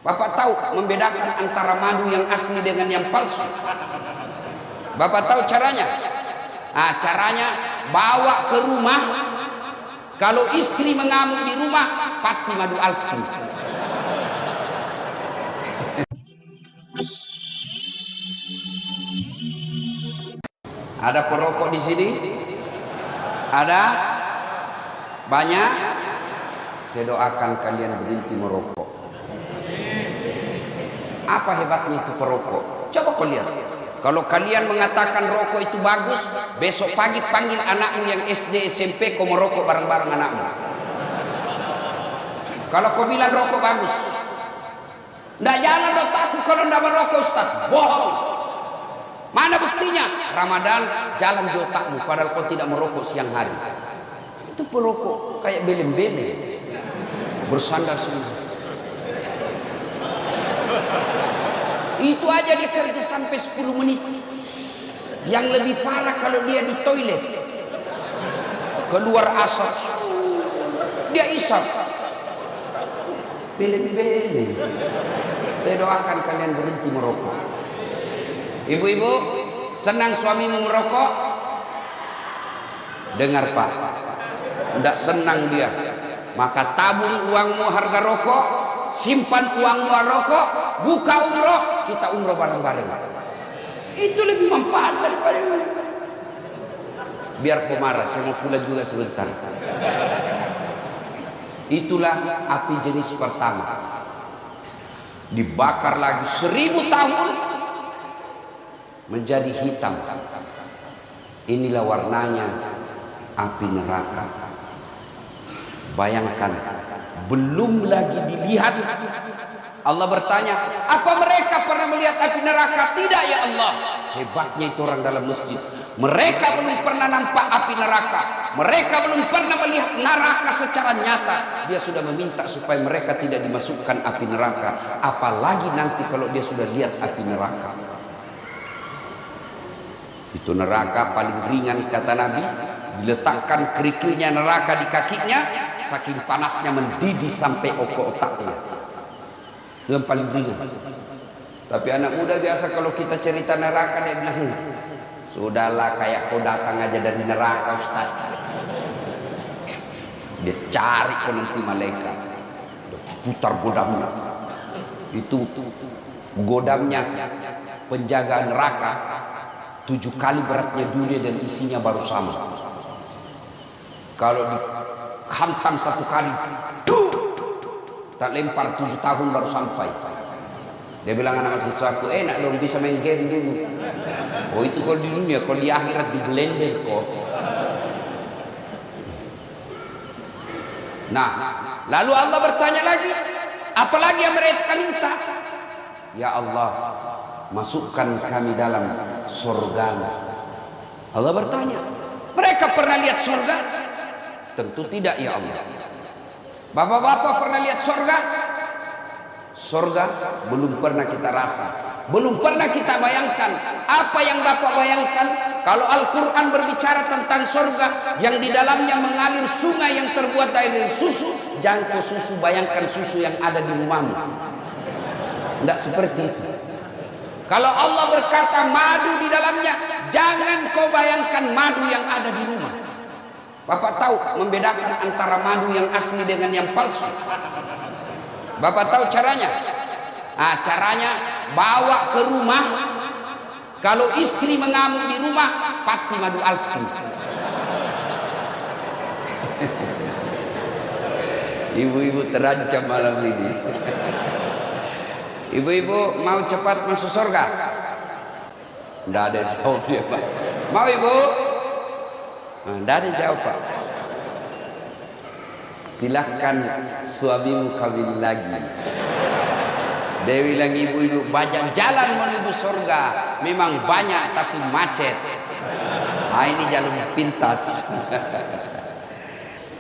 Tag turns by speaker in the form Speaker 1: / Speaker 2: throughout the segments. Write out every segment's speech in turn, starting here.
Speaker 1: Bapak tahu membedakan antara madu yang asli dengan yang palsu? Bapak tahu caranya? Caranya bawa ke rumah. Kalau istri mengamuk di rumah, pasti madu asli. Ada perokok di sini? Ada? Banyak? Saya doakan kalian berhenti merokok. Apa hebatnya itu perokok? Coba kau lihat. Kalau kalian mengatakan rokok itu bagus, besok pagi panggil anakmu yang SD SMP, kau merokok bareng-bareng anakmu. Kalau kau bilang rokok bagus, ndak jalan otakku kalau ndak merokok, Ustaz. Bohong. Mana buktinya? Ramadan jalan di otakmu padahal kau tidak merokok siang hari. Itu perokok kayak belem-belem, bersandar-sandar. Itu aja dia kerja sampai 10 menit. Yang lebih parah kalau dia di toilet, keluar asap, dia isap. Belem-belem. Saya doakan kalian berhenti merokok. Ibu-ibu, senang suamimu merokok? Dengar Pak, tidak senang dia, maka tabung uangmu harga rokok, simpan uangmu rokok, buka umroh, kita umroh bareng-bareng. Itu lebih manfaat daripada biar pemarah. Saya mau pulang juga sebentar. Itulah api jenis pertama, dibakar lagi 1000 tahun menjadi hitam. Inilah warnanya api neraka. Bayangkan, belum lagi dilihat. Allah bertanya, apa mereka pernah melihat api neraka? Tidak ya Allah. Hebatnya itu orang dalam masjid. Mereka belum pernah nampak api neraka. Mereka belum pernah melihat neraka secara nyata. Dia sudah meminta supaya mereka tidak dimasukkan api neraka. Apalagi nanti kalau dia sudah lihat api neraka. Itu neraka paling ringan kata Nabi. Diletakkan kerikilnya neraka di kakinya, saking panasnya mendidih sampai otaknya. Yang paling ringan. Tapi anak muda biasa kalau kita cerita neraka, dia bilang, sudahlah kayak kau datang aja dari neraka Ustaz. Dia cari kau nanti malaikat, dia putar godamnya. Itu godamnya penjaga neraka 7 kali beratnya dunia dan isinya baru sama. Kalau dihantam 1 kali, tak lempar 7 tahun baru sampai. Dia bilang anak mahasiswaku, enak dong bisa main game dulu. Oh itu kalau di dunia, kalau di akhirat di blender kok. Nah, lalu Allah bertanya lagi, apalagi yang mereka minta? Ya Allah, masukkan kami dalam surga. Allah bertanya, mereka pernah lihat surga? Tentu tidak ya Allah. Bapak-bapak pernah lihat surga? Surga belum pernah kita rasa, belum pernah kita bayangkan. Apa yang Bapak bayangkan? Kalau Al-Quran berbicara tentang surga yang di dalamnya mengalir sungai yang terbuat dari susu, jangan kau susu bayangkan susu yang ada di rumahmu. Tidak seperti itu. Kalau Allah berkata madu di dalamnya, jangan kau bayangkan madu yang ada di rumah. Bapak tahu membedakan antara madu yang asli dengan yang palsu? Bapak tahu caranya? Caranya bawa ke rumah. Kalau istri mengamuk di rumah, pasti madu asli. Ibu-ibu terancam malam ini. Ibu-ibu mau cepat masuk surga? Tidak ada jawabnya Pak. Mau ibu? Tidak ada jawab Pak. Silahkan suamimu kawin lagi. Dia bilang ibu-ibu banyak jalan menuju surga. Memang banyak tapi macet. Ini jalur pintas.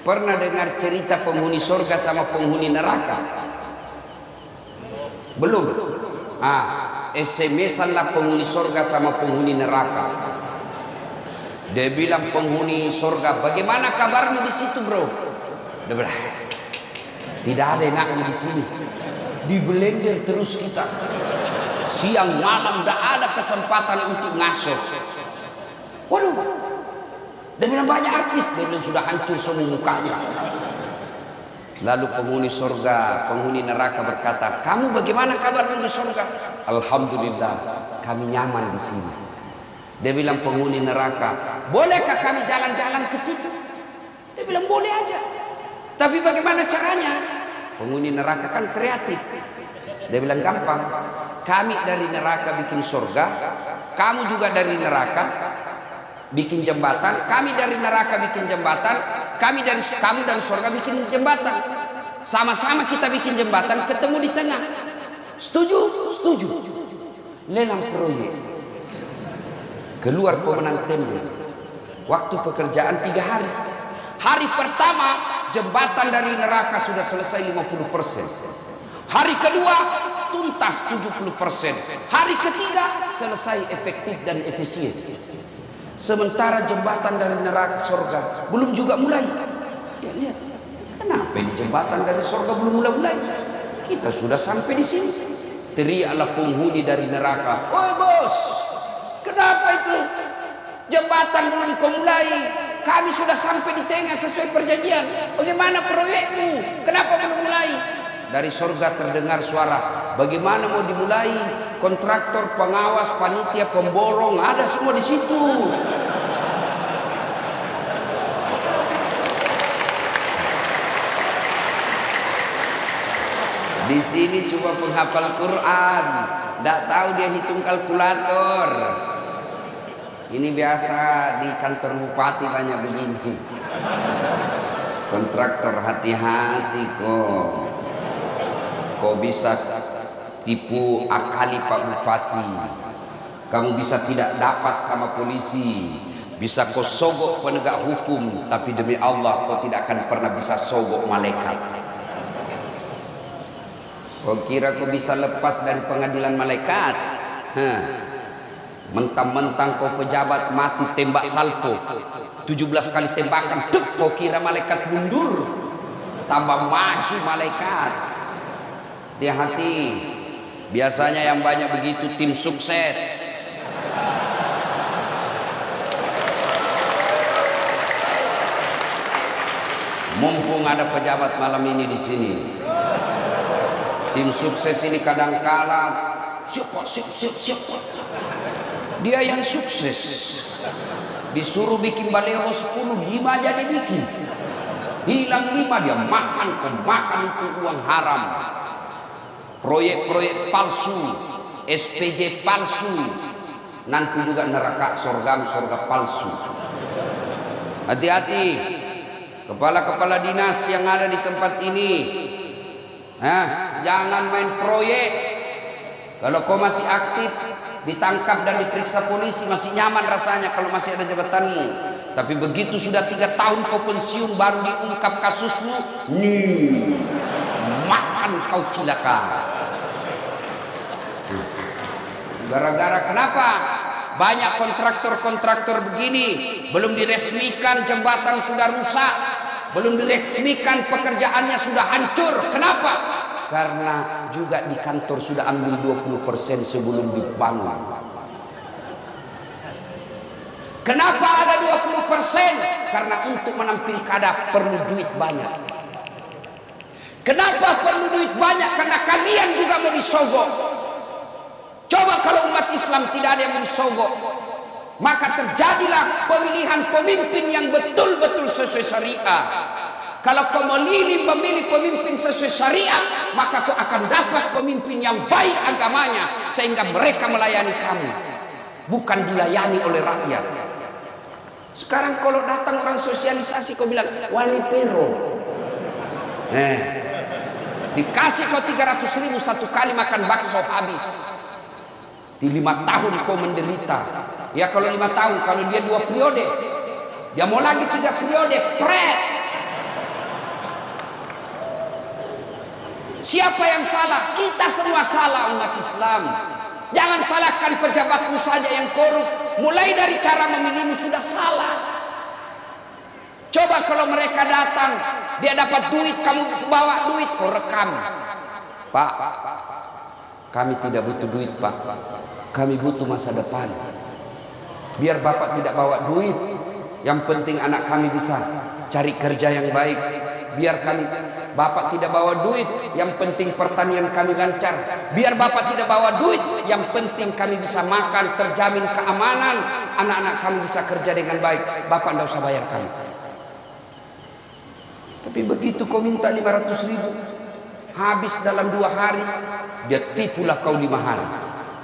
Speaker 1: Pernah dengar cerita penghuni surga sama penghuni neraka? Belum. SMS-anlah penghuni surga sama penghuni neraka. Dia bilang penghuni surga, bagaimana kabarmu di situ bro? Dia bilang, tidak ada enaknya di sini. di blender terus kita. Siang malam tidak ada kesempatan untuk ngasos. Waduh, dia bilang banyak artis, dia bilang sudah hancur semua mukanya. Lalu penghuni surga, penghuni neraka berkata, kamu bagaimana kabar di surga? Alhamdulillah, kami nyaman di sini. Dia bilang penghuni neraka, bolehkah kami jalan-jalan ke situ? Dia bilang boleh aja. Tapi bagaimana caranya? Penghuni neraka kan kreatif. Dia bilang gampang. Kami dari neraka bikin surga, kamu juga dari neraka bikin jembatan, kami dari neraka bikin jembatan, kamu dan surga bikin jembatan. Sama-sama kita bikin jembatan, ketemu di tengah. Setuju? Setuju. Lelang proyek. Keluar pemenang tender. Waktu pekerjaan 3 hari. Hari pertama jembatan dari neraka sudah selesai 50%. Hari kedua tuntas 70%. Hari ketiga selesai efektif dan efisien. Sementara jembatan dari neraka surga belum juga mulai. Ya, lihat. Kenapa ini jembatan dari surga belum mulai? Kita sudah sampai di sini. Teriaklah penghuni dari neraka, "Woi bos, kenapa itu jembatan belum kau mulai? Kami sudah sampai di tengah sesuai perjanjian. Bagaimana proyekmu? Kenapa belum mulai?" Dari surga terdengar suara, "Bagaimana mau dimulai? Kontraktor, pengawas, panitia, pemborong ada semua di situ." Di sini cuma penghafal Quran, tidak tahu dia hitung kalkulator. Ini biasa di kantor bupati banyak begini. Kontraktor hati-hati kok. Kau bisa tipu akali Pak Bupati. Kamu bisa tidak dapat sama polisi. Bisa kau sogok penegak hukum, tapi demi Allah kau tidak akan pernah bisa sogok malaikat. Kau kira kau bisa lepas dari pengadilan malaikat? Mentang-mentang kau pejabat mati tembak salvo 17 kali tembakan, kau kira malaikat mundur? Tambah maju malaikat. Hati-hati, biasanya yang banyak begitu tim sukses. Mumpung ada pejabat malam ini di sini, tim sukses ini kadang-kala siapa. Dia yang sukses disuruh bikin baleho 10, 5 aja dia bikin. Hilang 5 dia makan itu uang haram. Proyek-proyek palsu, SPJ palsu, nanti juga neraka surga palsu. Hati-hati, kepala-kepala dinas yang ada di tempat ini, jangan main proyek. Kalau kau masih aktif, ditangkap dan diperiksa polisi, masih nyaman rasanya kalau masih ada jabatanmu. Tapi begitu sudah 3 tahun kau pensiun, baru diungkap kasusmu, makan kau cilaka. Gara-gara kenapa? Banyak kontraktor begini, belum diresmikan jembatan sudah rusak, belum diresmikan pekerjaannya sudah hancur. Kenapa? Karena juga di kantor sudah ambil 20% sebelum dibangun. Kenapa ada 20%? Karena untuk menampil kada perlu duit banyak. Kenapa perlu duit banyak? Karena kalian juga mau disogok. Coba kalau umat Islam tidak ada yang disogok, maka terjadilah pemilihan pemimpin yang betul-betul sesuai syariah. Kalau kau memilih pemimpin sesuai syariah, maka kau akan dapat pemimpin yang baik agamanya, sehingga mereka melayani kamu, bukan dilayani oleh rakyat. Sekarang kalau datang orang sosialisasi, kau bilang wali pero, dikasih kau 300.000 satu kali makan bakso habis. Di 5 tahun kau menderita. Ya kalau 5 tahun, kalau dia 2 periode, dia mau lagi 3 periode, pret. Siapa yang salah? Kita semua salah, umat Islam. Jangan salahkan pejabatmu saja yang korup. Mulai dari cara memilihmu sudah salah. Coba kalau mereka datang, dia dapat duit, kamu bawa duit, kau rekam. Pak, kami tidak butuh duit Pak, kami butuh masa depan. Biar Bapak tidak bawa duit, yang penting anak kami bisa cari kerja yang baik. Biar Bapak tidak bawa duit, yang penting pertanian kami lancar. Biar Bapak tidak bawa duit, yang penting kami bisa makan, terjamin keamanan, anak-anak kami bisa kerja dengan baik. Bapak tidak usah bayar kami. Tapi begitu kau minta 500.000, habis dalam 2 hari, dia tipulah kau 5 hari.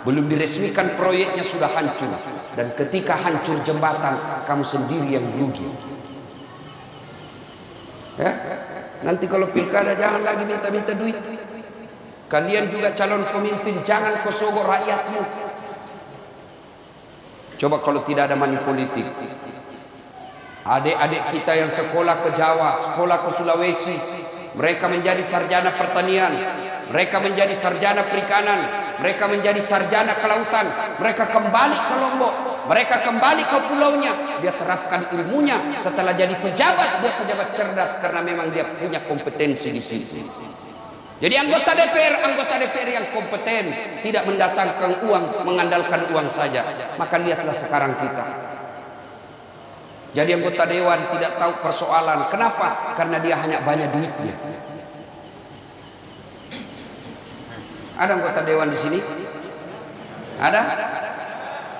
Speaker 1: Belum diresmikan proyeknya sudah hancur. Dan ketika hancur jembatan, kamu sendiri yang rugi. Ya? Nanti kalau pilkada jangan lagi minta-minta duit. Kalian juga calon pemimpin, jangan kau sogok rakyatmu. Coba kalau tidak ada money politik, adik-adik kita yang sekolah ke Jawa, sekolah ke Sulawesi, mereka menjadi sarjana pertanian, mereka menjadi sarjana perikanan, mereka menjadi sarjana kelautan, mereka kembali ke Lombok, mereka kembali ke pulaunya, dia terapkan ilmunya. Setelah jadi pejabat, dia pejabat cerdas karena memang dia punya kompetensi di situ. Jadi anggota DPR yang kompeten, tidak mendatangkan uang, mengandalkan uang saja. Maka lihatlah sekarang kita. Jadi anggota dewan tidak tahu persoalan. Kenapa? Karena dia hanya banyak duitnya. Ada anggota dewan di sini? Ada?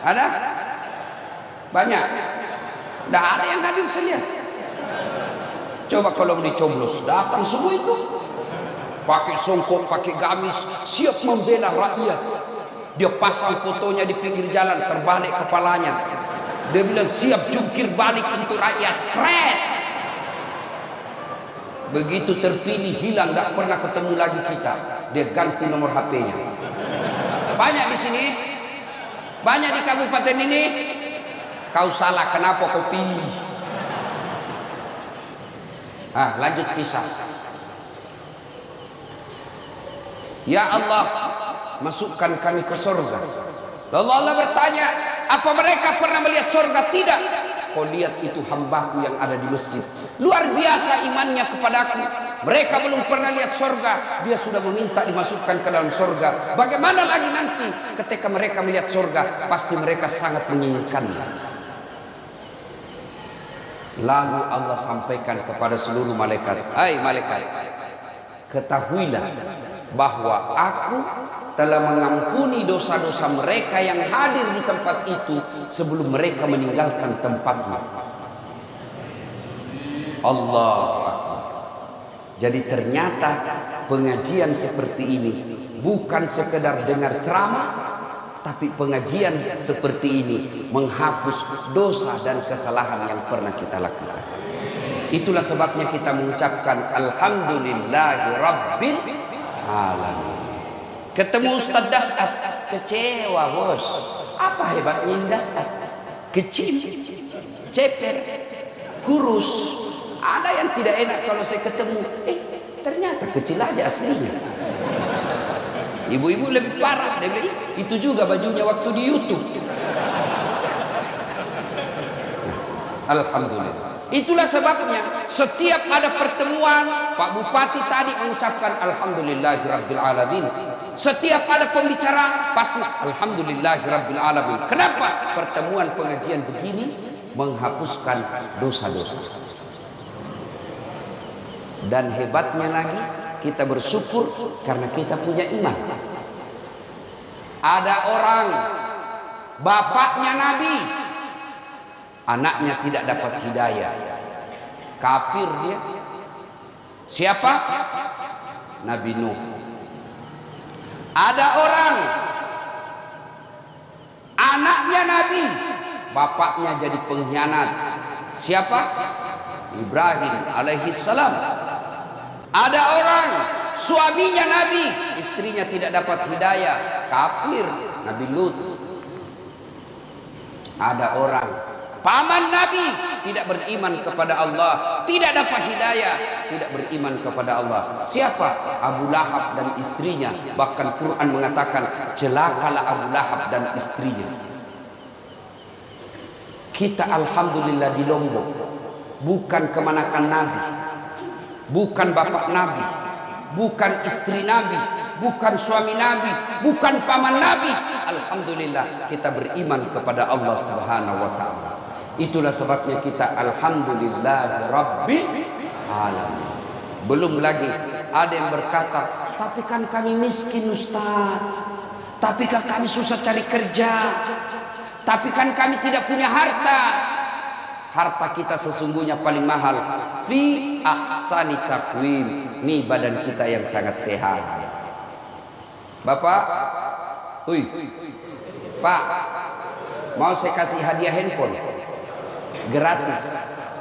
Speaker 1: Ada? Banyak? Tidak ada yang hadir saja. Coba kalau dicoblos, datang semua itu. Pakai songkok, pakai gamis, siap membela rakyat. Dia pasang fotonya di pinggir jalan, terbalik kepalanya. Dia bilang siap jungkir balik untuk rakyat. Keren. Begitu terpilih hilang, tidak pernah ketemu lagi kita. Dia ganti nomor HP-nya. Banyak di sini, banyak di kabupaten ini. Kau salah, kenapa kau pilih? Lanjut kisah. Ya Allah, masukkan kami ke surga. Lalu Allah bertanya, apa mereka pernah melihat surga? Tidak. Kau lihat itu hambaku yang ada di masjid, luar biasa imannya kepadaku. Mereka belum pernah lihat surga, dia sudah meminta dimasukkan ke dalam surga. Bagaimana lagi nanti ketika mereka melihat surga? Pasti mereka sangat menginginkannya. Lalu Allah sampaikan kepada seluruh malaikat, hai malaikat, ketahuilah bahwa aku telah mengampuni dosa-dosa mereka yang hadir di tempat itu sebelum mereka meninggalkan tempatnya. Allah Akbar. Jadi ternyata pengajian seperti ini bukan sekedar dengar ceramah, tapi pengajian seperti ini menghapus dosa dan kesalahan yang pernah kita lakukan. Itulah sebabnya kita mengucapkan Alhamdulillahi Rabbil Alamin. Ketemu Ustaz Dasas, kecewa bos. Apa hebatnya Dasas? Kecil, ceper, kurus. Ada yang tidak enak kalau saya ketemu. Ternyata kecil aja aslinya. Ibu-ibu lebih parah. Dia bilang, itu juga bajunya waktu di YouTube. Alhamdulillah. Itulah sebabnya setiap ada pertemuan, Pak Bupati tadi mengucapkan Alhamdulillahirabbil alamin. Setiap ada pembicara pasti Alhamdulillahirabbil alamin. Kenapa? Pertemuan pengajian begini menghapuskan dosa-dosa. Dan hebatnya lagi, kita bersyukur karena kita punya iman. Ada orang bapaknya Nabi, anaknya tidak dapat hidayah, kafir dia. Siapa? Nabi Nuh. Ada orang anaknya Nabi, bapaknya jadi pengkhianat. Siapa? Ibrahim alaihissalam. Ada orang suaminya Nabi, istrinya tidak dapat hidayah, kafir. Nabi Lut. Ada orang paman Nabi tidak beriman kepada Allah, tidak dapat hidayah, tidak beriman kepada Allah. Siapa? Abu Lahab dan istrinya. Bahkan Quran mengatakan celakalah Abu Lahab dan istrinya. Kita alhamdulillah di Lombok bukan kemanakan Nabi, bukan bapak Nabi, bukan istri Nabi, bukan suami Nabi, bukan paman Nabi. Alhamdulillah kita beriman kepada Allah Subhanahu wa taala. Itulah sebabnya kita alhamdulillah rabbil alamin. Belum lagi ada yang berkata, tapi kan kami miskin Ustaz, tapi kan kami susah cari kerja, tapi kan kami tidak punya harta. Harta kita sesungguhnya paling mahal fi ahsani taqwim, ini badan kita yang sangat sehat. Bapak, Pak, mau saya kasih hadiah handphone gratis,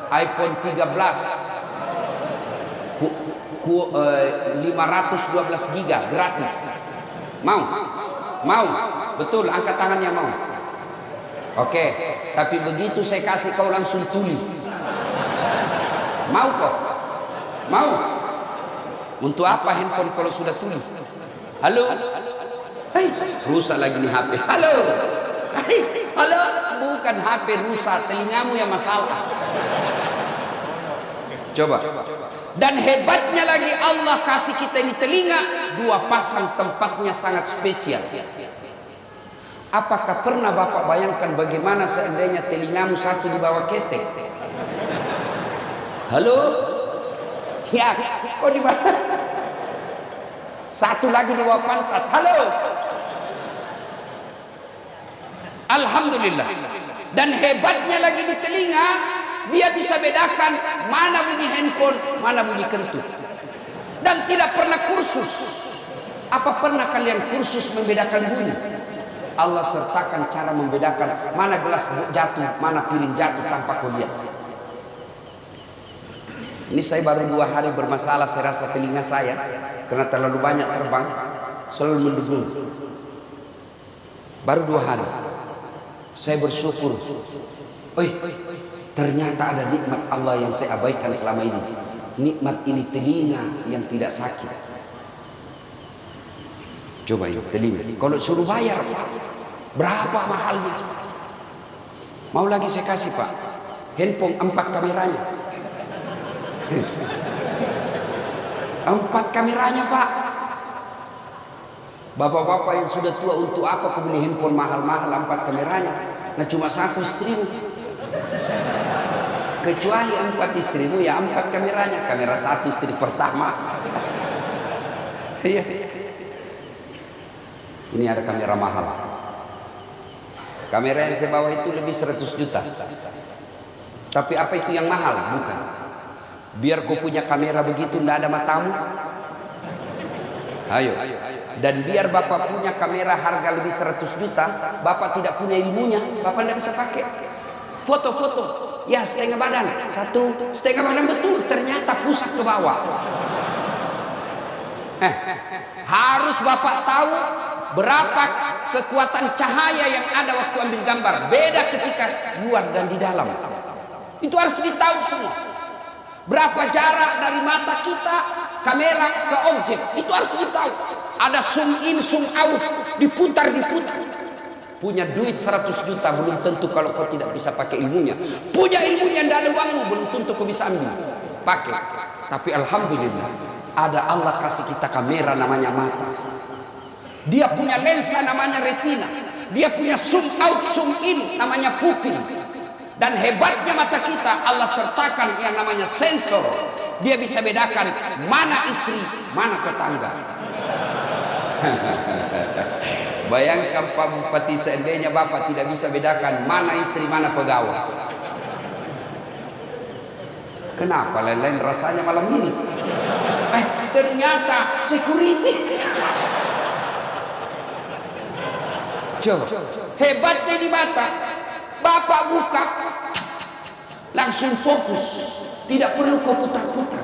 Speaker 1: iPhone 13 512 giga gratis. Mau? Betul, angkat tangan yang mau. Oke, tapi begitu saya kasih kau langsung tuli. Mau kok? Mau? Untuk apa handphone kalau sudah tuli? Halo? Hei, rusak lagi nih HP. Halo? Hei, halo? Bukan HP rusak, telingamu yang masalah. Coba. Dan hebatnya lagi Allah kasih kita ini telinga, dua pasang, tempatnya sangat spesial. Apakah pernah Bapak bayangkan bagaimana seandainya telingamu satu di bawah ketek? Halo? Ya, kok di mana? Satu lagi di bawah pantat. Halo? Alhamdulillah. Dan hebatnya lagi di telinga, dia bisa bedakan mana bunyi handphone, mana bunyi kentut. Dan tidak pernah kursus. Apa pernah kalian kursus membedakan bunyi? Allah sertakan cara membedakan mana gelas jatuh, mana piring jatuh tanpa kau lihat. Ini saya baru 2 hari bermasalah, saya rasa telinga saya karena terlalu banyak terbang selalu mendengung. Baru 2 hari saya bersyukur. Ternyata ada nikmat Allah yang saya abaikan selama ini. Nikmat ini telinga yang tidak sakit. Coba ini telinga. Kalau suruh bayar, berapa mahalnya? Mau lagi saya kasih Pak, handphone 4 kameranya. 4 kameranya Pak. Bapak-bapak yang sudah tua, untuk apa kau beli handphone mahal-mahal 4 kameranya? Nah cuma 1 istrimu. Kecuali 4 istrimu ya 4 kameranya. Kamera 1 istri pertama. Iya. Ini ada kamera mahal. Kamera yang saya bawa itu lebih 100 juta. Tapi apa itu yang mahal? Bukan. Biar kau punya kamera begitu tidak ada matamu. Ayo. Dan biar Bapak punya kamera harga lebih 100 juta, Bapak tidak punya ilmunya, Bapak tidak bisa pakai. Foto-foto, ya setengah badan, setengah badan betul, ternyata pusat ke bawah. Harus Bapak tahu berapa kekuatan cahaya yang ada waktu ambil gambar. Beda ketika luar dan di dalam. Itu harus ditahu semua. Berapa jarak dari mata kita, kamera ke objek. Itu harus ditahu. Ada zoom in, zoom out, diputar. Punya duit 100 juta belum tentu kalau kau tidak bisa pakai ilmunya. Punya ilmunya tidak ada uangmu belum tentu kau bisa ambil. Pakai. Tapi alhamdulillah ada Allah kasih kita kamera namanya mata. Dia punya lensa namanya retina. Dia punya zoom out, zoom in namanya pupil. Dan hebatnya mata kita Allah sertakan yang namanya sensor. Dia bisa bedakan mana istri, mana tetangga. Bayangkan Pak Bupati, seandainya Bapak tidak bisa bedakan mana istri, mana pegawai. Kenapa lain-lain rasanya malam ini? Ternyata security. Coba, hebatnya di mata. Bapak buka, langsung fokus, tidak perlu kau putar-putar.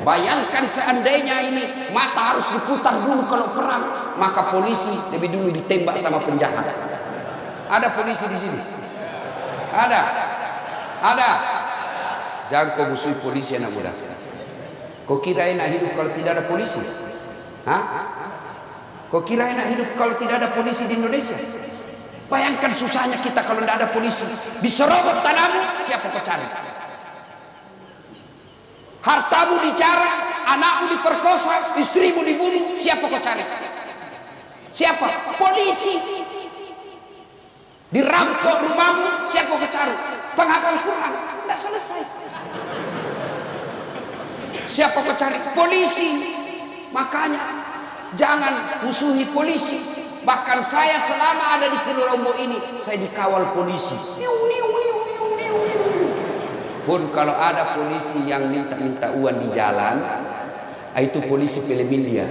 Speaker 1: Bayangkan seandainya ini mata harus diputar dulu kalau perang, maka polisi lebih dulu ditembak sama penjahat. Ada polisi di sini? Ada. Jangan kau musuhi polisi anak muda. Kau kira enak hidup kalau tidak ada polisi? Hah? Kau kira enak hidup kalau tidak ada polisi di Indonesia? Bayangkan susahnya kita kalau tidak ada polisi. Diserobot tanahmu, siapa kau cari? Hartamu dijarah, anakmu diperkosa, istrimu dibunuh, siapa kau cari? Siapa? Polisi. Dirampok rumahmu, siapa kau cari? Penghafal Quran. Tidak selesai. Siapa kau cari? Polisi. Makanya jangan musuhi polisi. Bahkan saya selama ada di Lombok ini, saya dikawal polisi. Pun kalau ada polisi yang minta uang di jalan, itu polisi film India.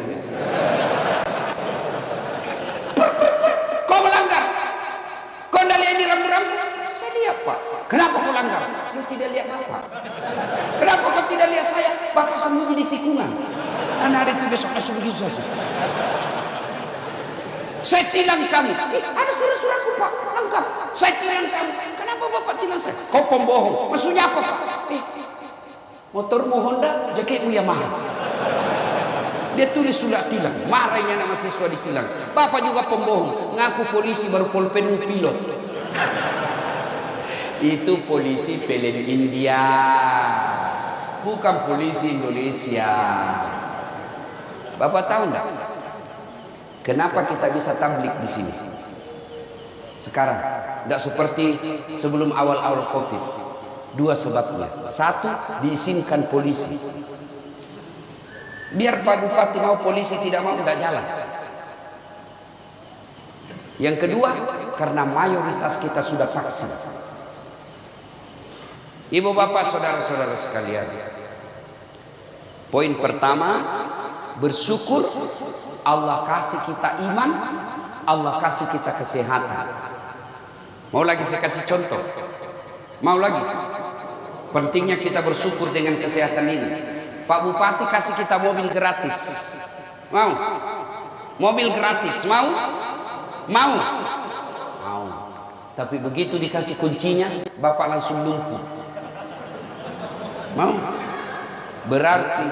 Speaker 1: Kau melanggar. Kau tidak lihat di rambu-rambu? Saya lihat, Pak. Kenapa kau langgar? Saya tidak lihat Bapak. Kenapa kau tidak lihat saya? Bapak sembunyi di tikungan. Karena hari itu besok masuk begitu saja. Saya tilang kamu. Ada surat-suratku, Pak. Lengkap. Saya tilang kamu. Kenapa Bapak tilang saya? Kau pembohong. Maksudnya apa, Pak? Motormu Honda, jaketmu Yamaha. Dia tulis surat tilang. Marahnya nama siswa ditilang. Bapak juga pembohong. Ngaku polisi baru polpen pilot. Itu polisi film India. Bukan polisi Indonesia. Bapak tahu enggak? Kenapa kita bisa tablik di sini? Sekarang, tidak seperti sebelum awal-awal Covid. Dua sebabnya. Satu, diizinkan polisi. Biar Pak Bupati mau, polisi tidak mau, tidak jalan. Yang kedua, karena mayoritas kita sudah vaksin. Ibu bapak saudara-saudara sekalian, poin pertama, bersyukur Allah kasih kita iman, Allah kasih kita kesehatan. Mau lagi saya kasih contoh? Mau lagi? Pentingnya kita bersyukur dengan kesehatan ini. Pak Bupati kasih kita mobil gratis. Mau? Mobil gratis, mau? Mau? Mau. Tapi begitu dikasih kuncinya, Bapak langsung lumpuh. Mau? Berarti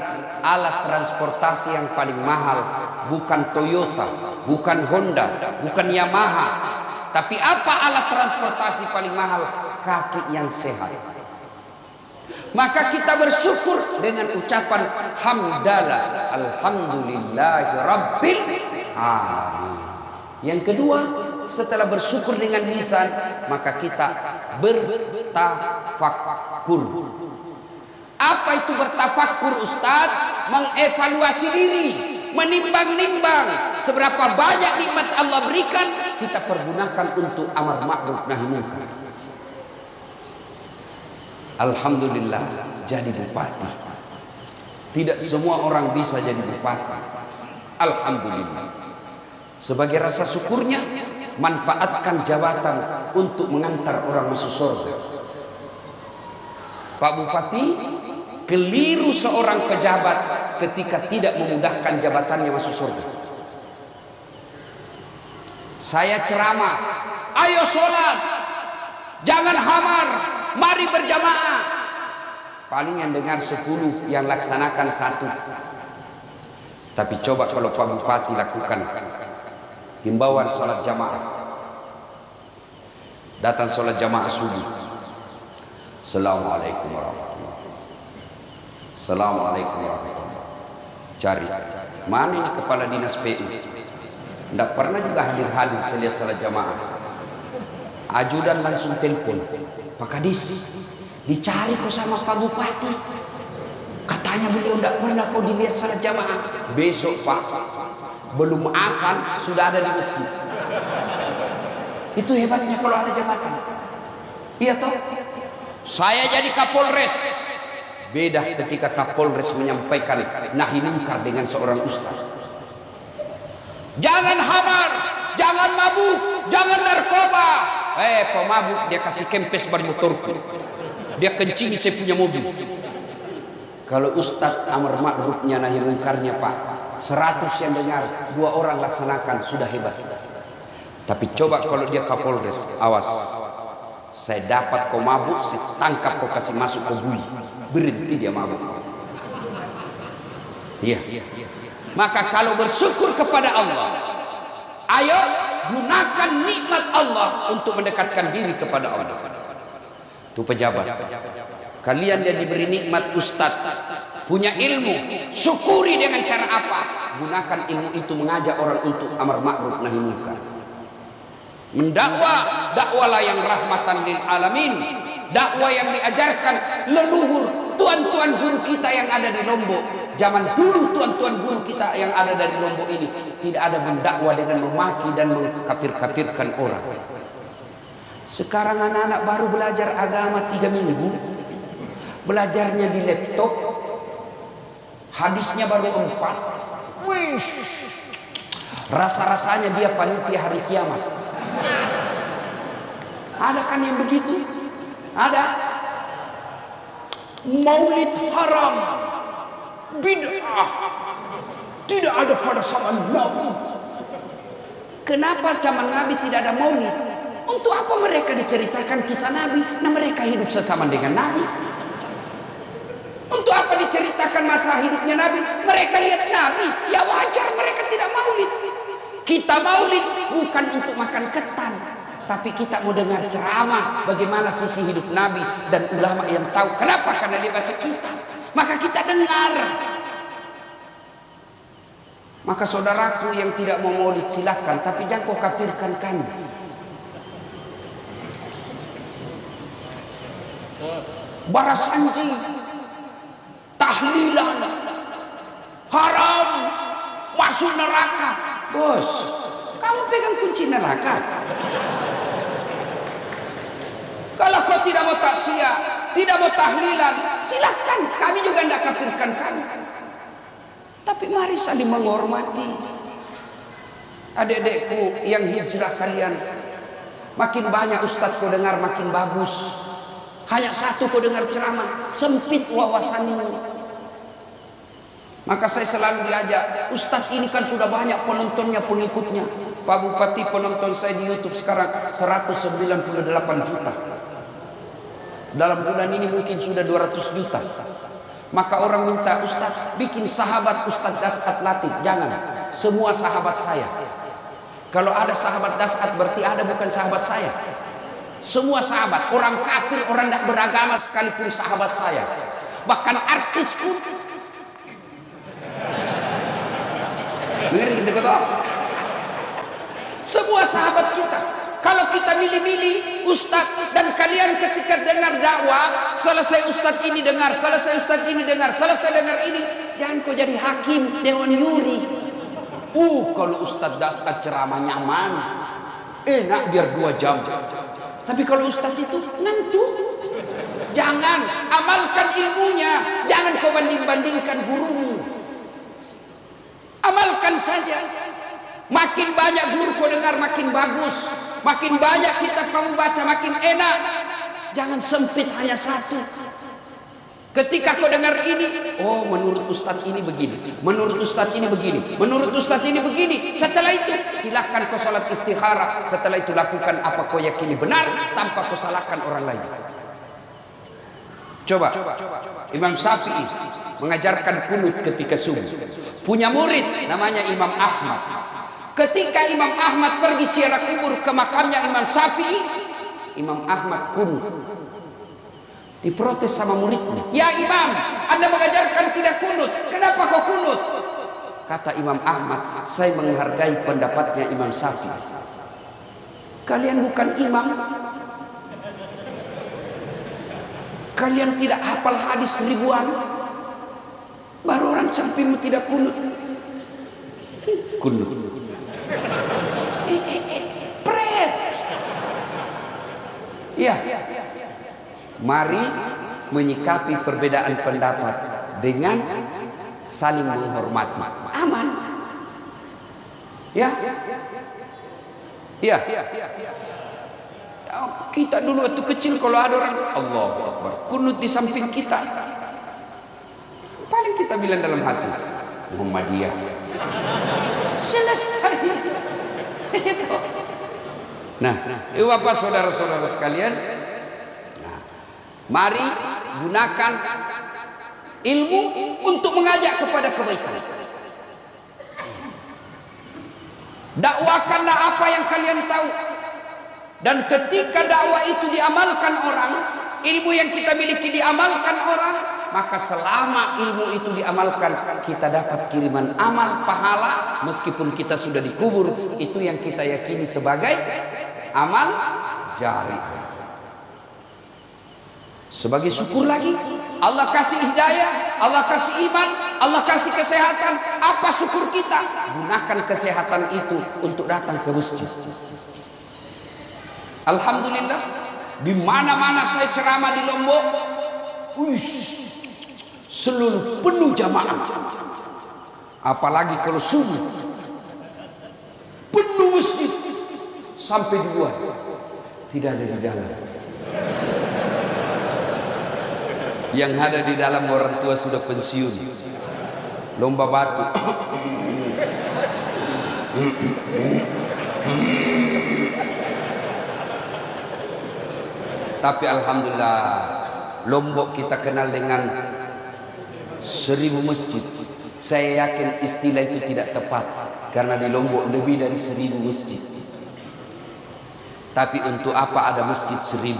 Speaker 1: alat transportasi yang paling mahal bukan Toyota, bukan Honda, bukan Yamaha. Tapi apa alat transportasi paling mahal? Kaki yang sehat. Maka kita bersyukur dengan ucapan hamdalah, alhamdulillahi rabbil alamin. Yang kedua, setelah bersyukur dengan lisan, maka kita bertafakkur. Apa itu bertafakkur, Ustaz? Mengevaluasi diri, menimbang-nimbang seberapa banyak nikmat Allah berikan, kita pergunakan untuk amar ma'ruf nahi munkar. Alhamdulillah jadi bupati. Tidak semua orang bisa jadi bupati. Alhamdulillah. Sebagai rasa syukurnya, manfaatkan jabatan untuk mengantar orang masuk surga. Pak Bupati, keliru seorang pejabat ketika tidak memudahkan jabatannya masuk surga. Saya ceramah, ayo sholat, jangan hamar, mari berjamaah. Paling yang dengar 10, yang laksanakan 1. Tapi coba kalau Pak Bupati lakukan himbauan sholat jamaah. Datang sholat jamaah subuh. Assalamualaikum warahmatullahi wabarakatuh. Assalamualaikum warahmatullahi wabarakatuh. Cari mana ini kepala dinas PU? Tidak pernah juga hadir-hadir saya lihat salat jamaah. Ajudan langsung telepon, Pak Kadis, dicari kok sama Pak Bupati. Katanya beliau tidak pernah kau dilihat salat jamaah. Besok Pak, belum azan sudah ada di masjid. Itu hebatnya kalau ada jabatan. Iya toh? Saya jadi Kapolres. Beda ketika Kapolres menyampaikan nahi munkar dengan seorang ustaz. Jangan hamar, jangan mabuk, jangan narkoba. Pemabuk dia kasih kempes bar motorku. Dia kencingi saya punya mobil. Kalau ustaz amar ma'rufnya nahi munkarnya Pak, 100 yang dengar, 2 orang laksanakan, sudah hebat. Tapi coba kalau dia Kapolres, awas. Saya dapat kau mabuk, saya tangkap kau kasih masuk ke bui. Berhenti dia mabuk. Iya. Maka kalau bersyukur kepada Allah, ayo gunakan nikmat Allah untuk mendekatkan diri kepada Allah. Itu pejabat. Kalian yang diberi nikmat ustaz, punya ilmu, syukuri dengan cara apa? Gunakan ilmu itu mengajak orang untuk amar ma'ruf nahi munkar. Mendakwah, dakwalah yang rahmatan lil alamin. Dakwah yang diajarkan leluhur tuan-tuan guru kita yang ada di Lombok. Zaman dulu tuan-tuan guru kita yang ada dari Lombok ini tidak ada mendakwah dengan memaki dan mengkafir-kafirkan orang. Sekarang anak-anak baru belajar agama 3 minggu, belajarnya di laptop, hadisnya baru 4. Wish, rasa-rasanya dia panitia hari kiamat. Ada kan yang begitu? Ada. Maulid haram, bid'ah, tidak ada pada zaman Nabi. Kenapa zaman Nabi tidak ada maulid? Untuk apa mereka diceritakan kisah Nabi? Nah, mereka hidup sesama dengan Nabi. Untuk apa diceritakan masa hidupnya Nabi? Mereka lihat Nabi, ya wajar mereka tidak maulid. Kita maulid bukan untuk makan ketan, tapi kita mau dengar ceramah bagaimana sisi hidup Nabi dan ulama yang tahu. Kenapa? Karena dia baca kitab, maka kita dengar. Maka saudaraku yang tidak mau maulid silahkan, tapi jangan kau kafirkan kami. Barasanji, tahlilan, haram, masuk neraka. Bos, kamu pegang kunci neraka. Kalau kau tidak mau taksiyah, tidak mau tahlilan, silahkan, kami juga tidak kafirkan kamu. Tapi mari saling menghormati. Adik-adikku yang hijrah kalian, makin banyak ustaz kau dengar makin bagus. Hanya satu kau dengar ceramah, sempit wawasanmu. Maka saya selalu diajak, ustaz ini kan sudah banyak penontonnya, pengikutnya. Pak Bupati, penonton saya di YouTube sekarang 198 juta. Dalam bulan ini mungkin sudah 200 juta. Maka orang minta, ustaz bikin sahabat Ustaz Dasat Latif. Jangan, semua sahabat saya. Kalau ada sahabat Dasat berarti ada bukan sahabat saya. Semua sahabat, orang kafir, orang tidak beragama sekalipun sahabat saya. Bahkan artis pun. Dengar gitu kata. Semua sahabat kita. Kalau kita milih-milih ustaz dan kalian ketika dengar dakwah, selesai ustaz ini dengar, selesai ustaz ini dengar, selesai dengar ini, jangan kau jadi hakim dewan juri. Kalau ustaz Dasat ceramah nyaman, enak biar 2 jam. Tapi kalau ustaz itu ngantuk. Jangan, amalkan ilmunya, jangan kau banding-bandingkan gurumu. Amalkan saja. Makin banyak guru kau dengar makin bagus. Makin banyak kitab kamu baca makin enak. Jangan sempit hanya satu. Ketika kau dengar ini, oh menurut ustaz ini begini, menurut ustaz ini begini, menurut ustaz ini begini. Setelah itu silahkan kau salat istikharah. Setelah itu lakukan apa kau yakini benar tanpa kau salahkan orang lain. Coba Imam Syafi'i mengajarkan kunut ketika subuh. Punya murid namanya Imam Ahmad. Ketika Imam Ahmad pergi ziarah kubur ke makamnya Imam Syafi'i, Imam Ahmad kunut. Diprotes sama muridnya. Ya Imam, Anda mengajarkan tidak kunut. Kenapa kau kunut? Kata Imam Ahmad, saya menghargai pendapatnya Imam Syafi'i. Kalian bukan imam. Kalian tidak hafal hadis ribuan. Baru orang sampingmu tidak kunut. Kunut. Pret. Iya. Mari menyikapi perbedaan pendapat dengan saling menghormati. Aman. Ya. Ya. Kita dulu waktu kecil kalau ada orang Allahu Akbar kunut di samping kita, paling kita bilang dalam hati Muhammadiyah. Selesai. Nah, Bapak saudara-saudara sekalian, mari gunakan ilmu untuk mengajak kepada kebaikan. Dakwakanlah apa yang kalian tahu. Dan ketika dakwah itu diamalkan orang, ilmu yang kita miliki diamalkan orang, maka selama ilmu itu diamalkan, kita dapat kiriman amal pahala meskipun kita sudah dikubur. Itu yang kita yakini sebagai amal jari. Sebagai syukur lagi, Allah kasih hidayah, Allah kasih iman, Allah kasih kesehatan. Apa syukur kita? Gunakan kesehatan itu untuk datang ke masjid. Alhamdulillah, di mana-mana saya ceramah di Lombok, seluruh penuh jamaah. Apalagi kalau subuh, penuh masjid sampai di luar, tidak ada di dalam. Yang ada di dalam orang tua sudah pensiun, lomba batu. Tapi alhamdulillah, Lombok kita kenal dengan 1000 masjid. Saya yakin istilah itu tidak tepat, karena di Lombok lebih dari 1000 masjid. Tapi untuk apa ada masjid 1000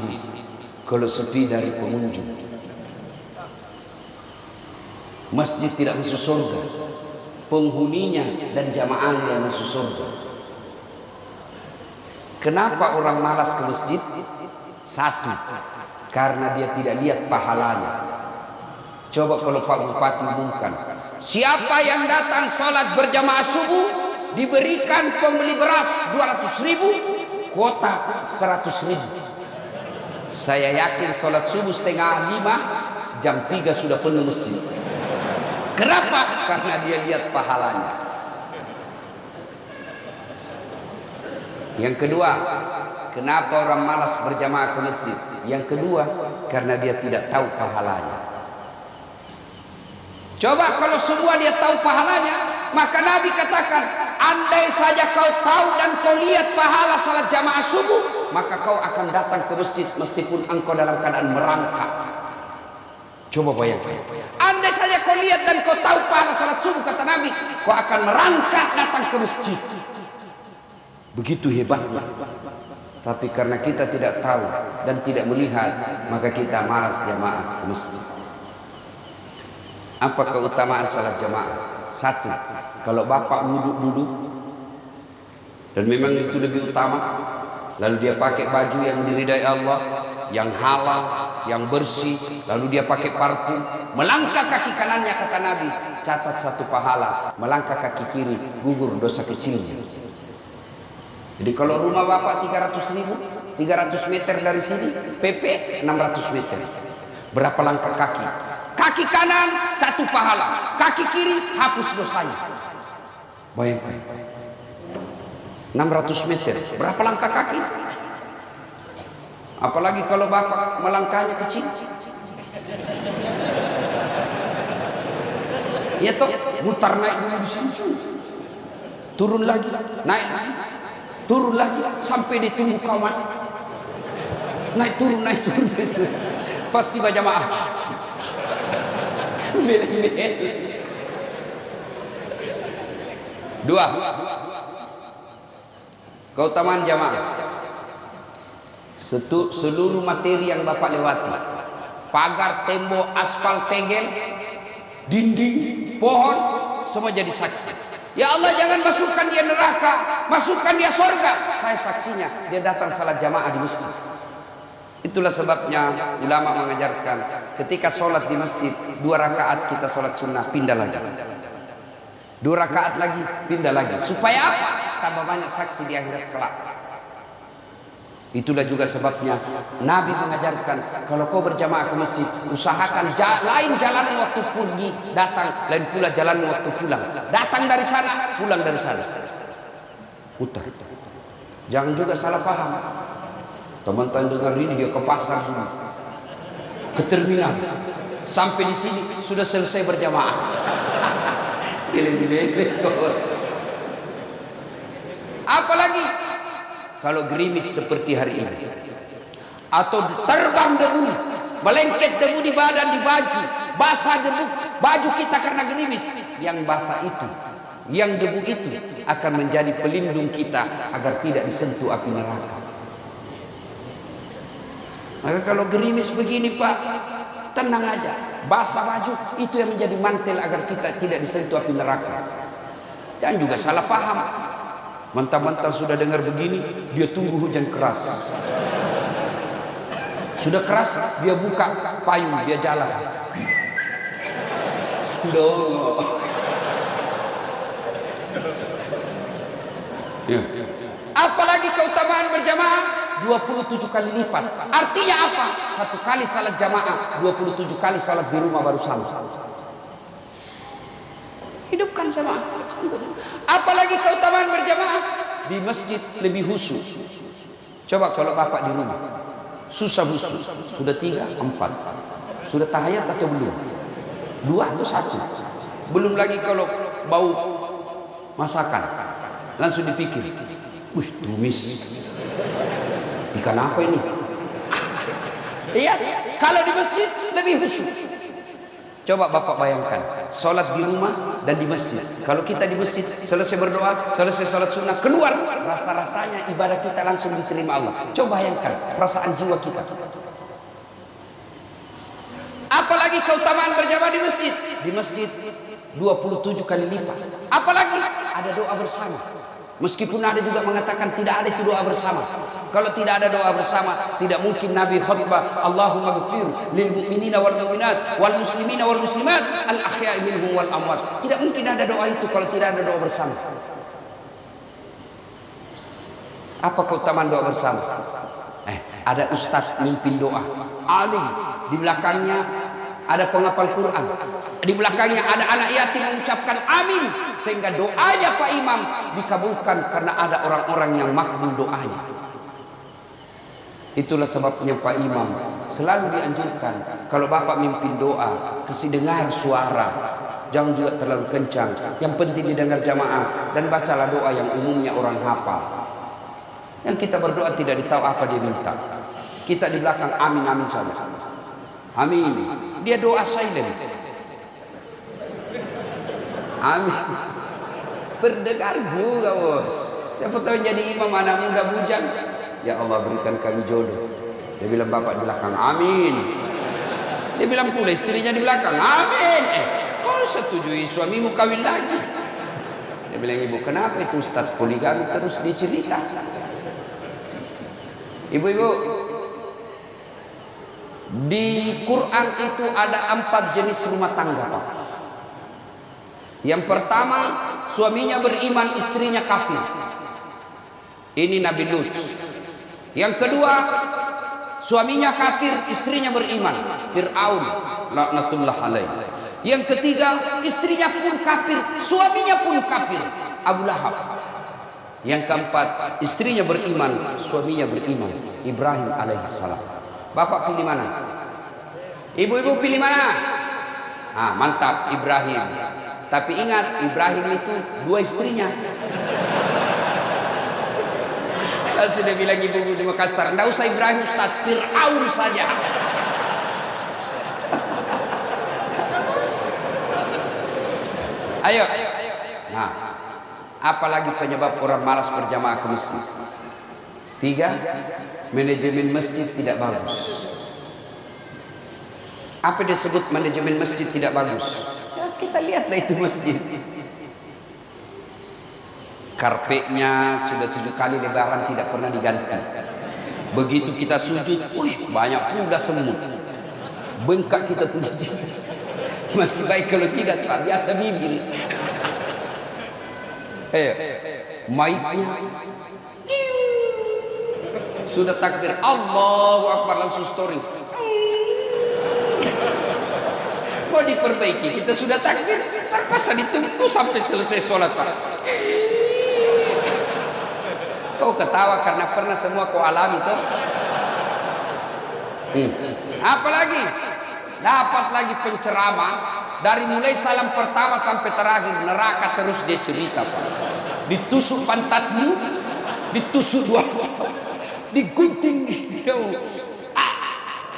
Speaker 1: kalau sepi dari pengunjung? Masjid tidak masuk surga, penghuninya dan jamaahnya yang masuk surga. Kenapa orang malas ke masjid? Satu, karena dia tidak lihat pahalanya. Coba kalau Pak Bupati umumkan, siapa yang datang sholat berjamaah subuh diberikan pembeli beras 200.000, kuota 100.000. Saya yakin sholat subuh 4:30, jam 3 sudah penuh masjid. Kenapa? Karena dia lihat pahalanya. Yang kedua, kenapa orang malas berjamaah ke masjid? Yang kedua, karena dia tidak tahu pahalanya. Coba kalau semua dia tahu pahalanya, maka Nabi katakan, andai saja kau tahu dan kau lihat pahala salat jamaah subuh, maka kau akan datang ke masjid meskipun engkau dalam keadaan merangkak. Coba bayangkan, andai saja kau lihat dan kau tahu pahala salat subuh, kata Nabi, kau akan merangkak datang ke masjid. Begitu hebatnya. Tapi karena kita tidak tahu dan tidak melihat, maka kita malas jamaah ke masjid. Apa keutamaan salat jamaah? Satu, kalau bapak duduk dan memang itu lebih utama, lalu dia pakai baju yang diridai Allah, yang halal, yang bersih, lalu dia pakai parfum, melangkah kaki kanannya, kata Nabi, catat 1 pahala, melangkah kaki kiri, gugur dosa kecilnya. Jadi kalau rumah bapak 300.000, 300 meter dari sini, PP 600 meter. Berapa langkah kaki? Kaki kanan 1 pahala, kaki kiri hapus dosanya. Bayangkan, 600 meter, berapa langkah kaki? Apalagi kalau bapak melangkahnya kecil. Ya toh, mutar naik dulu di sini, turun lagi, naik, turun lagi, sampai ditunggu kawan. Naik turun itu. Pasti berjamaah. Dua, keutamaan jamaah. Seluruh materi yang bapak lewati, pagar, tembok, aspal, tegel, dinding, pohon, semua jadi saksi. Ya Allah, jangan masukkan dia neraka, masukkan dia surga. Saya saksinya, dia datang salat jamaah di masjid. Itulah sebabnya ulama mengajarkan, ketika sholat di masjid 2 rakaat kita sholat sunnah, pindah lagi, 2 rakaat lagi, pindah lagi. Supaya apa? Tambah banyak saksi di akhirat kelak. Itulah juga sebabnya Nabi mengajarkan, kalau kau berjamaah ke masjid, usahakan lain jalan waktu pergi datang, lain pula jalan waktu pulang. Datang dari sana, pulang dari sana, putar. Jangan juga salah paham. Teman-teman dengar ini, dia ke pasar dulu, ke terminal, sampai di sini sudah selesai berjamaah. Apalagi kalau gerimis seperti hari ini, atau terbang debu, melengket debu di badan, di baju, basah debu baju kita karena gerimis. Yang basah itu, yang debu itu akan menjadi pelindung kita agar tidak disentuh api neraka. Maka kalau gerimis begini Pak, tenang aja, basah baju itu yang menjadi mantel agar kita tidak disentuh api neraka. Jangan juga salah paham. Mentang-mentang sudah dengar begini, dia tunggu hujan keras. Sudah keras, dia buka payung, dia jalan. Ya. Apalagi keutamaan berjamaah 27 kali lipat. Artinya apa? 1 kali salat jamaah, 27 kali salat di rumah baru sama. Hidupkan jamaah. Apalagi keutamaan berjamaah di masjid lebih khusyuk. Coba kalau bapak di rumah susah khusyuk, sudah 3, 4, sudah tahiyat atau belum? 2 atau 1? Belum lagi kalau bau masakan, langsung dipikir, wih tumis, ikan apa ini? Iya, kalau di masjid lebih khusyuk. Coba bapak bayangkan, sholat di rumah dan di masjid. Kalau kita di masjid, selesai berdoa, selesai sholat sunnah, keluar, rasa-rasanya ibadah kita langsung diterima Allah. Coba bayangkan perasaan jiwa kita. Apalagi keutamaan berjamaah di masjid. Di masjid 27 kali lipat. Apalagi ada doa bersama. Meskipun ada juga mengatakan tidak ada itu doa bersama. Kalau tidak ada doa bersama, tidak mungkin Nabi khutbah Allahumma ghfir lil mu'minina wal mu'minat wal muslimina wal muslimat al ahya'i minhum wal amwat. Tidak mungkin ada doa itu kalau tidak ada doa bersama. Apa keutamaan doa bersama? Ada ustaz mimpin doa, alim, di belakangnya ada penghafal Quran, di belakangnya ada anak yatim mengucapkan amin, sehingga doanya Pak Imam dikabulkan karena ada orang-orang yang makbul doanya. Itulah sebabnya Pak Imam selalu dianjurkan kalau bapak mimpin doa, kasih dengar suara, jangan juga terlalu kencang, yang penting didengar jamaah, dan bacalah doa yang umumnya orang hafal. Yang kita berdoa tidak ditahu apa dia minta, kita di belakang amin amin saja. Amin. Dia doa silent. Amin. Berdengar juga bos. Siapa tahu jadi imam anak muda bujang. Ya Allah berikan kami jodoh. Dia bilang bapak di belakang amin. Dia bilang pula istrinya di belakang amin. Kau setujui suamimu kawin lagi. Dia bilang ibu kenapa itu ustaz poligami terus dicerita. Ibu-ibu, di Quran itu ada 4 jenis rumah tangga Pak. Yang pertama, suaminya beriman, istrinya kafir. Ini Nabi Lut. Yang kedua, suaminya kafir, istrinya beriman. Fir'aun laknatullah alaih. Yang ketiga, istrinya pun kafir, suaminya pun kafir. Abu Lahab. Yang keempat, istrinya beriman, suaminya beriman. Ibrahim alaihissalam. Bapak pilih mana? Ibu-ibu pilih mana? Ah, mantap, Ibrahim. Tapi ingat, Ibrahim itu 2 istrinya. Saya sudah bilang ibu-ibu di Makassar, enggak usah Ibrahim Ustaz, Fir'aun saja. Ayo. Nah, apalagi penyebab orang malas berjamaah ke masjid? 3, manajemen masjid tidak bagus. Apa disebut manajemen masjid tidak bagus? Ya, kita lihatlah itu masjid. Karpetnya sudah 7 kali lebaran tidak pernah diganti. Begitu kita sujud, wih banyak kuda semut. Bengkak kita punya jidat. Masih baik kalau tidak Pak, biasa bibir. Mic-nya sudah takbir Allahu Akbar langsung story. Mau diperbaiki, kita sudah takbir, terpaksa ditunggu sampai selesai sholat Pak. Kau ketawa karena pernah semua kau alami toh. Apalagi dapat lagi penceramah dari mulai salam pertama sampai terakhir neraka terus dia cerita Pak. Ditusuk pantatmu, ditusuk 2, digunting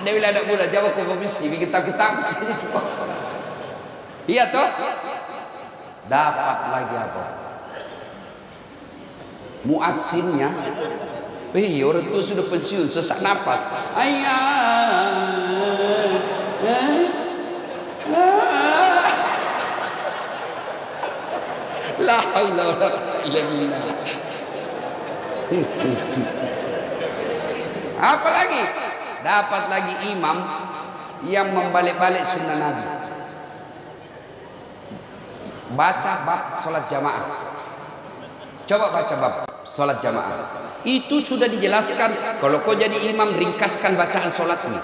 Speaker 1: dia bilang anak muda jawab kau mesti bikin takut-takut saja itu kosong. Iya toh. Dapat lagi apa? Muadzinnya Orang tua sudah pensiun, sesak nafas. La haula wala quwwata illa billah. Apa lagi? Dapat lagi imam yang membalik-balik sunnah Nabi. Baca bab sholat jamaah. Coba baca bab sholat jamaah. Itu sudah dijelaskan. Kalau kau jadi imam, ringkaskan bacaan sholatnya.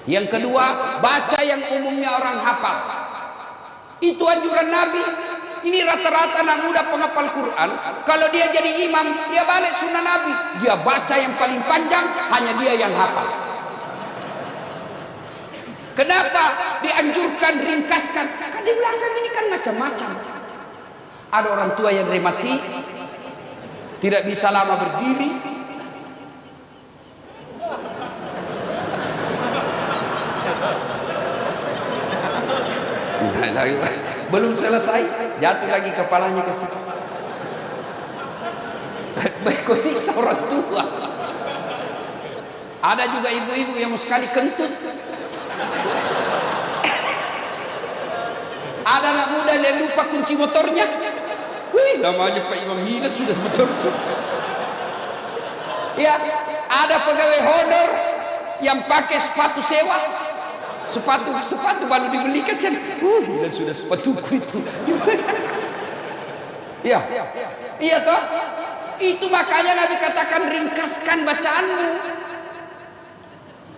Speaker 1: Yang kedua, baca yang umumnya orang hafal. Itu anjuran Nabi. Ini rata-rata anak muda penghafal Quran. Kalau dia jadi imam, dia balik sunnah Nabi. Dia baca yang paling panjang, hanya dia yang hafal. Kenapa dianjurkan ringkaskan? Karena di belakang ini kan macam-macam. Ada orang tua yang rematik, tidak bisa lama berdiri. Belum selesai, jatuh lagi kepalanya ke situ. Baik kau siksa orang tua. Ada juga ibu-ibu yang sekali kentut. Ada anak muda yang lupa kunci motornya. Wih, namanya Pak Imam hina sudah betul-betul. Ya, ada pegawai honor yang pakai sepatu sewa. Sepatu baru dibeli kasihan. Gila sudah sepatuku itu. Iya. Iya toh? Itu makanya Nabi katakan ringkaskan bacaanmu.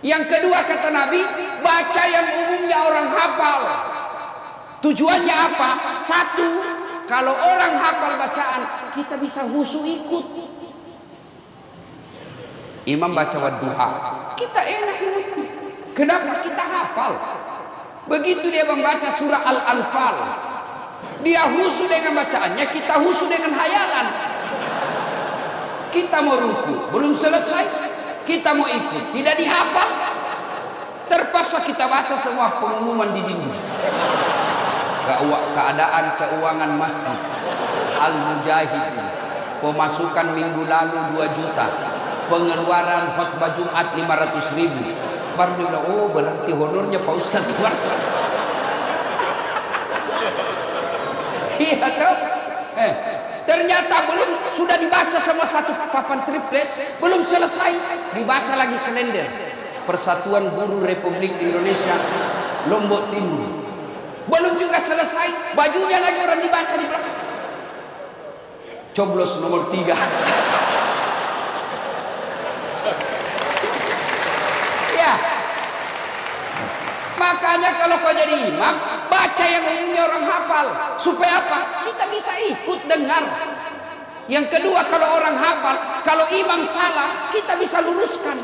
Speaker 1: Yang kedua kata Nabi, baca yang umumnya orang hafal. Tujuannya apa? Satu, kalau orang hafal bacaan, kita bisa husu ikut. Imam baca wadduha, kita enak ikut. Kenapa? Kita hafal. Begitu dia membaca surah Al-Anfal, dia husu dengan bacaannya, kita husu dengan hayalan. Kita mau ruku, belum selesai, kita mau ikut, tidak dihafal. Terpaksa kita baca semua pengumuman di dinding. Keadaan keuangan masjid Al-Mujahid, pemasukan minggu lalu 2 juta, pengeluaran khutbah Jumat 500.000. Baru dia bilang, oh berarti honornya Pak Ustadz keluar. Iya toh? Ternyata belum, sudah dibaca sama satu papan triples, belum selesai, dibaca lagi kalender Persatuan Guru Republik Indonesia Lombok Timur. Belum juga selesai, bajunya lagi orang dibaca di belakang. Coblos nomor 3. Ya. Makanya kalau kau jadi imam, baca yang umumnya orang hafal. Supaya apa? Kita bisa ikut dengar. Yang kedua, kalau orang hafal, kalau imam salah, kita bisa luruskan.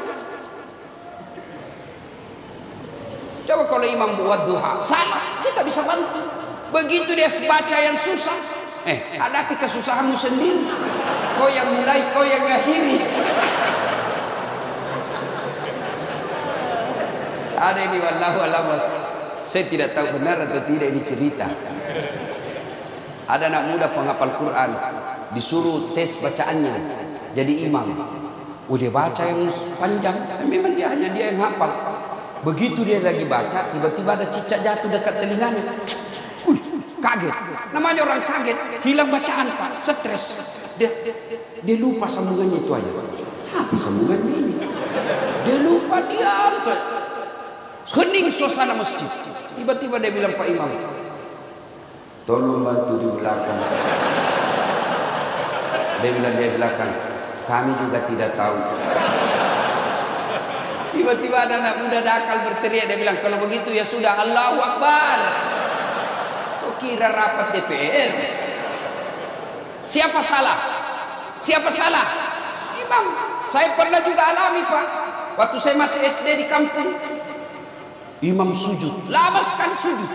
Speaker 1: Coba kalau imam buat duha, salah, kita bisa bantu. Begitu dia baca yang susah, hadapi kesusahanmu sendiri. Kau yang mulai, kau yang akhiri. Ada ini wallahu a'lam. Saya tidak tahu benar atau tidak ini cerita. Ada anak muda penghafal Quran, disuruh tes bacaannya jadi imam. Dia baca yang panjang, memang hanya dia yang hafal. Begitu dia lagi baca, tiba-tiba ada cicak jatuh dekat telinganya. Kaget. Namanya orang kaget, hilang bacaan Pak, stres. Dia lupa sambungannya itu aja. Apa sambungannya ini? Dia lupa, diam saja. Hening suasana masjid. Tiba-tiba dia bilang, Pak Imam, tolong bantu di belakang. Dia bilang di belakang, kami juga tidak tahu. Tiba-tiba ada anak muda nakal berteriak, dia bilang, kalau begitu ya sudah, Allahu Akbar. Kau kira rapat DPR? Siapa salah? Siapa salah? Imam. Saya pernah juga alami Pak. Waktu saya masih SD di kampung, imam sujud, lama sekali sujud.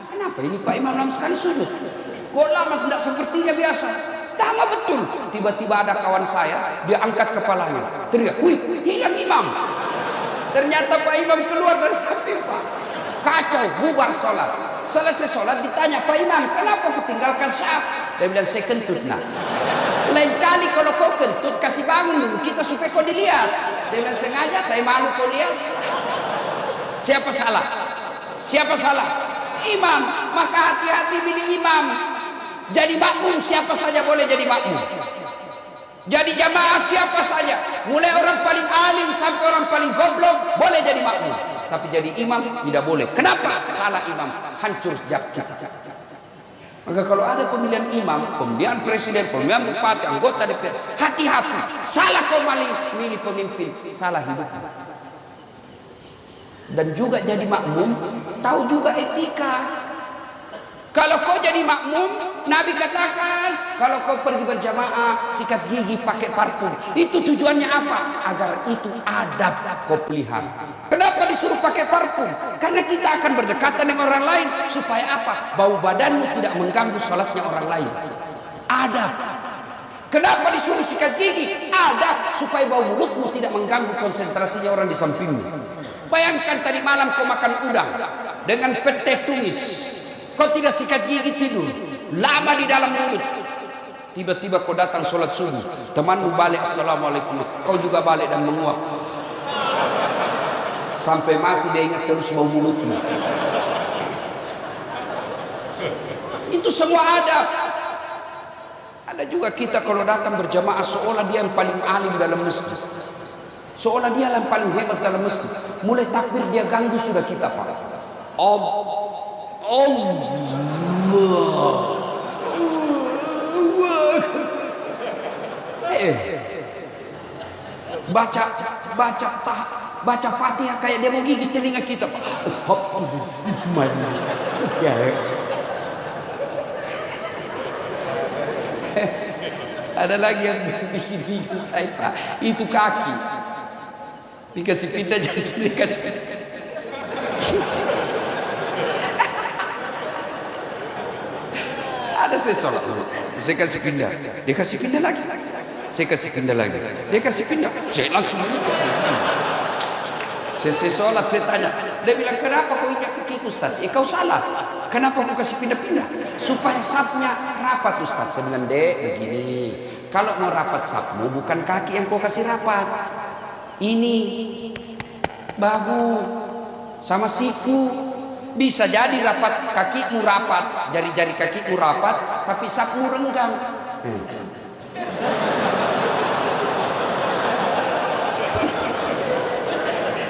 Speaker 1: Kenapa ini Pak Imam lama sekali sujud? Kok lama, tidak sepertinya biasa? Lama betul. Tiba-tiba ada kawan saya, dia angkat kepalanya, teriak, wih, hilang imam. Ternyata Pak Imam keluar dari samping Pak. Kacau, bubar sholat. Selesai sholat ditanya, Pak Imam, kenapa ketinggalkan syaf? Dia bilang, saya kentut nak. Lain kali kalau kau kentut kasih bangun dulu kita supaya kau dilihat. Dengan sengaja saya malu kau lihat. Siapa salah? Siapa salah? Imam. Maka hati-hati pilih imam. Jadi makmum siapa saja boleh jadi makmum. Jadi jamaah siapa saja, mulai orang paling alim sampai orang paling goblok boleh jadi makmum. Tapi jadi imam tidak boleh. Kenapa? Salah imam, hancur jab kita. Maka kalau ada pemilihan imam, pemilihan presiden, pemilihan bupati, anggota DPR, hati-hati. Salah kau milih pemimpin, salah hidupmu. Dan juga jadi makmum, tahu juga etika. Kalau kau jadi makmum, Nabi katakan, kalau kau pergi berjamaah, sikat gigi pakai parfum. Itu tujuannya apa? Agar itu adab kau pelihara. Kenapa disuruh pakai parfum? Karena kita akan berdekatan dengan orang lain. Supaya apa? Bau badanmu tidak mengganggu sholatnya orang lain. Adab. Kenapa disuruh sikat gigi? Adab. Supaya bau mulutmu tidak mengganggu konsentrasinya orang di sampingmu. Bayangkan tadi malam kau makan udang dengan pete tumis. Kau tidak sikat gigi tidur, lama di dalam mulut. Tiba-tiba kau datang sholat subuh, temanmu balik assalamualaikum, kau juga balik dan menguap. Sampai mati dia ingat terus bau mulutmu. Itu semua adab. Ada juga kita kalau datang berjamaah seolah dia yang paling alim dalam masjid, seolah dia yang paling hebat dalam masjid. Mulai takbir dia ganggu sudah kita, Pak. Baca Fatihah kayak dia mau gigit telinga kita, Pak. Ada lagi yang bikin saya, itu kaki dikasih pindah jadi dikasih. Ada saya sholat, saya kasih pindah, dia kasih pindah lagi, saya kasih pindah lagi, dia kasih pindah, saya langsung saya sholat, saya tanya, dia bilang kenapa kau injak kaki Ustaz? Kau salah, kenapa kau kasih pindah-pindah? Supaya sapnya rapat Ustaz. Saya bilang, dek begini, kalau mau rapat sapmu bukan kaki yang kau kasih rapat, ini bahu sama siku. Bisa jadi rapat kakimu rapat, jari-jari kakimu rapat, tapi sapmu renggang.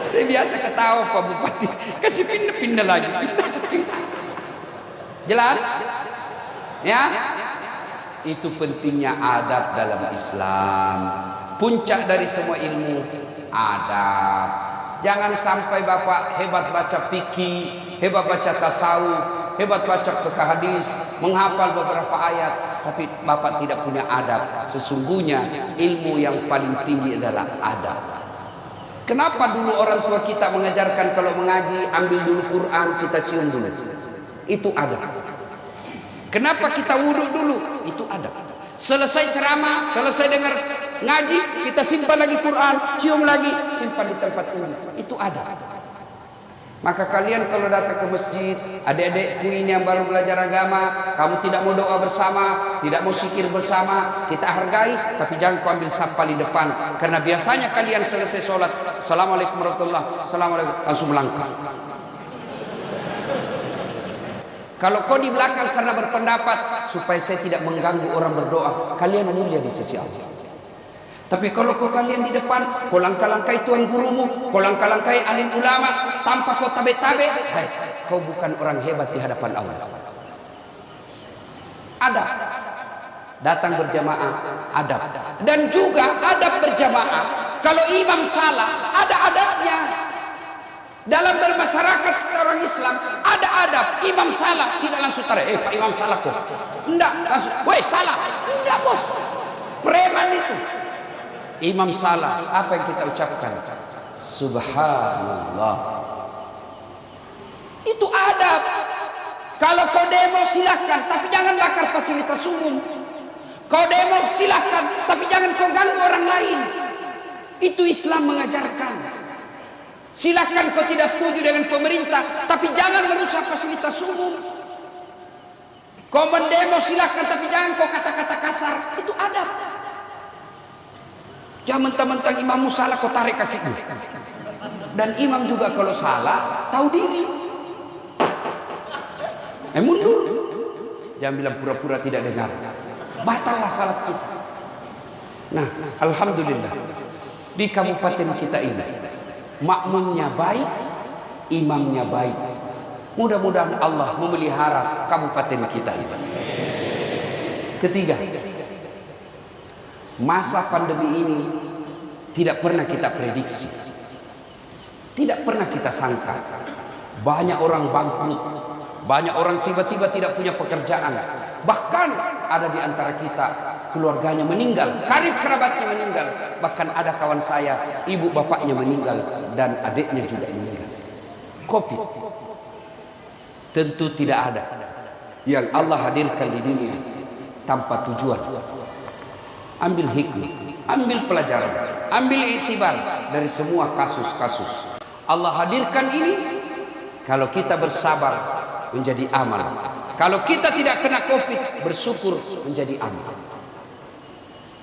Speaker 1: Saya biasa ketawa Pak Bupati, kasih pindah-pindah lagi. Jelas? Ya? Itu pentingnya adab dalam Islam. Puncak dari semua ilmu, adab. Jangan sampai Bapak hebat baca fikih, hebat baca tasawuf, hebat baca fikih hadis, menghafal beberapa ayat, tapi Bapak tidak punya adab. Sesungguhnya ilmu yang paling tinggi adalah adab. Kenapa dulu orang tua kita mengajarkan kalau mengaji ambil dulu Quran, kita cium dulu? Itu adab. Kenapa kita wudhu dulu? Itu adab. Selesai ceramah, selesai dengar ngaji, kita simpan lagi Quran, cium lagi, simpan di tempat tinggi. Itu ada. Maka kalian kalau datang ke masjid, adik-adikku ini yang baru belajar agama, kamu tidak mau doa bersama, tidak mau zikir bersama, kita hargai, tapi jangan kau ambil sampah di depan. Karena biasanya kalian selesai sholat, assalamualaikum warahmatullahi wabarakatuh, langsung melangkah. Kalau kau di belakang karena berpendapat supaya saya tidak mengganggu orang berdoa, kalian mulia di sisi Allah. Tapi kalau kau kalian di depan, kau langkah-langkai tuan gurumu, kau langkah-langkai alim ulama, tanpa kau tabe-tabe, hai, kau bukan orang hebat di hadapan Allah. Adab. Datang berjamaah, adab. Dan juga adab berjamaah, kalau imam salah, ada adabnya. Dalam bermasyarakat orang Islam ada adab. Imam salah tidak langsung tarik, Pak Imam salah kok. Enggak, langsung, woi salah. Enggak bos, preman itu. Imam salah, apa yang kita ucapkan? Subhanallah. Itu adab. Kalau kau demo silahkan, tapi jangan bakar fasilitas umum. Kau demo silahkan, tapi jangan kau ganggu orang lain. Itu Islam mengajarkan. Silahkan kau tidak setuju dengan pemerintah, tapi jangan merusak fasilitas umum. Kau mendemo silahkan, tapi jangan kau kata-kata kasar. Itu adab. Jangan mentang-mentang imammu salah kau tarik kakimu. Dan imam juga kalau salah tahu diri. Mundur. Jangan bilang pura-pura tidak dengar. Batallah salat kita. Nah, alhamdulillah di kabupaten kita ini makmumnya baik, imamnya baik. Mudah-mudahan Allah memelihara kabupaten kita ini. Ketiga, masa pandemi ini tidak pernah kita prediksi, tidak pernah kita sangka. Banyak orang bangkrut, banyak orang tiba-tiba tidak punya pekerjaan, bahkan ada di antara kita keluarganya meninggal, karib kerabatnya meninggal, bahkan ada kawan saya ibu bapaknya meninggal dan adiknya juga meninggal. Covid tentu tidak ada yang Allah hadirkan di dunia tanpa tujuan. Ambil hikmah, ambil pelajaran, ambil iktibar dari semua kasus-kasus. Allah hadirkan ini kalau kita bersabar menjadi amal. Kalau kita tidak kena Covid, bersyukur menjadi amal.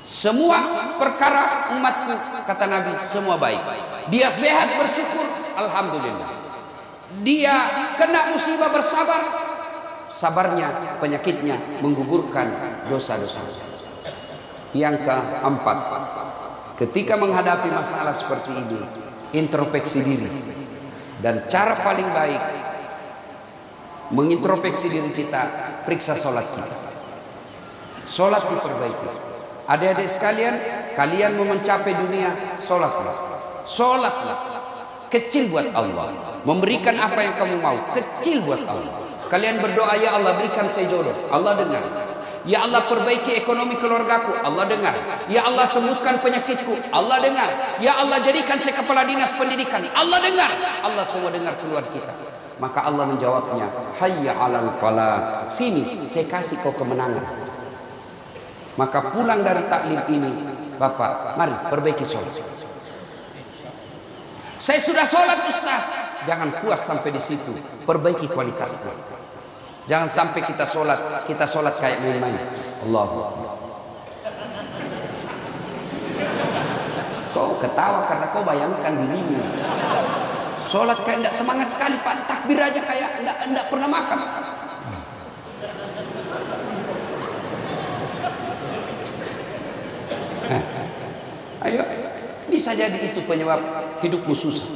Speaker 1: Semua perkara umatku, kata Nabi, semua baik. Dia sehat, bersyukur, alhamdulillah. Dia kena musibah, bersabar, sabarnya, penyakitnya menggugurkan dosa-dosa. Yang keempat, ketika menghadapi masalah seperti ini, introspeksi diri. Dan cara paling baik mengintrospeksi diri kita, periksa sholat kita. Sholat diperbaiki. Adik-adik sekalian, kalian mau mencapai dunia, sholatlah. Sholatlah. Kecil buat Allah. Memberikan apa yang kamu mau, kecil buat Allah. Kalian berdoa, ya Allah berikan saya jodoh, Allah dengar. Ya Allah perbaiki ekonomi keluargaku, Allah dengar. Ya Allah sembuhkan penyakitku, Allah dengar. Ya Allah jadikan saya kepala dinas pendidikan, Allah dengar. Allah semua dengar keluar kita. Maka Allah menjawabnya, hayya 'alal falah, sini saya kasih kau kemenangan. Maka pulang dari taklim ini, Bapak, mari perbaiki sholat. Saya sudah sholat Ustaz. Jangan puas sampai di situ, perbaiki kualitasnya. Jangan sampai kita sholat kayak main-main. Allahu Akbar. Kau ketawa karena kau bayangkan dirimu. Sholat kayak tidak semangat sekali, Pak. Takbir aja kayak tidak pernah makan. Ayo, bisa jadi itu penyebab hidupmu susah.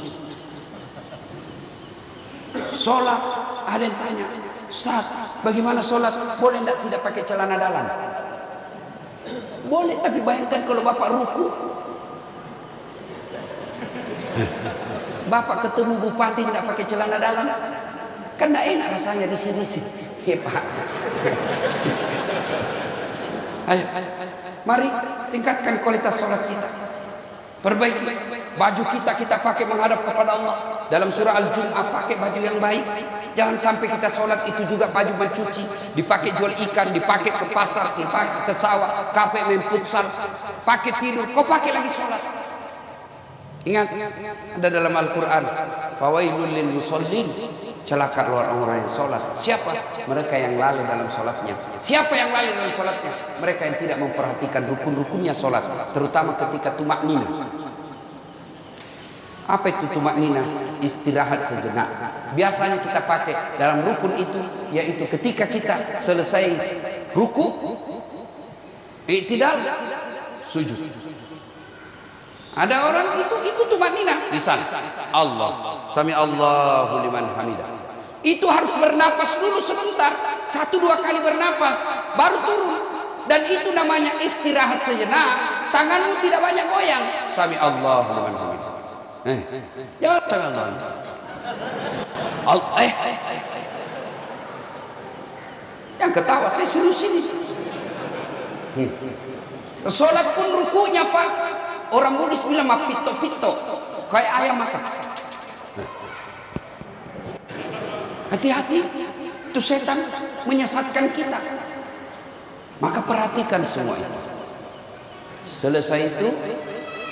Speaker 1: Sholat, ada yang tanya, Ustaz, bagaimana sholat? Boleh tidak pakai celana dalam? Boleh, tapi bayangkan kalau Bapak ruku, Bapak ketemu bupati tidak pakai celana dalam, kan tidak enak rasanya di sini sih, Pak. Ayo, mari tingkatkan kualitas sholat kita, perbaiki baju kita pakai menghadap kepada Allah. Dalam surah Al-Jum'ah, pakai baju yang baik. Jangan sampai kita sholat itu juga baju mencuci, dipakai jual ikan, dipakai ke pasar, dipakai ke sawah, kafe main futsal, pakai tidur, kau pakai lagi sholat. Ingat, ada dalam Al-Quran, fawailul lil musallin, celaka orang-orang yang sholat. Siapa? Mereka yang lalai dalam sholatnya. Siapa yang lalai dalam sholatnya? Mereka yang tidak memperhatikan rukun-rukunnya sholat, terutama ketika tumakninah. Apa itu tumakninah? Istirahat sejenak. Biasanya kita pakai dalam rukun itu, yaitu ketika kita selesai ruku, i'tidal, sujud. Ada orang itu tumakninah. Misal Allah, sami Allahu liman hamidah. Itu harus bernapas dulu sebentar, 1-2 kali bernapas, baru turun. Dan itu namanya istirahat sejenak. Tanganmu tidak banyak goyang. Sami Allahu liman hamidah. Ya Allah. Yang ketawa saya serius ini. Sholat pun rukunya Pak, orang Buddhis bilang pito-pito, kayak ayam makan. Hati-hati, itu setan menyesatkan kita. Maka perhatikan semua itu. Selesai itu,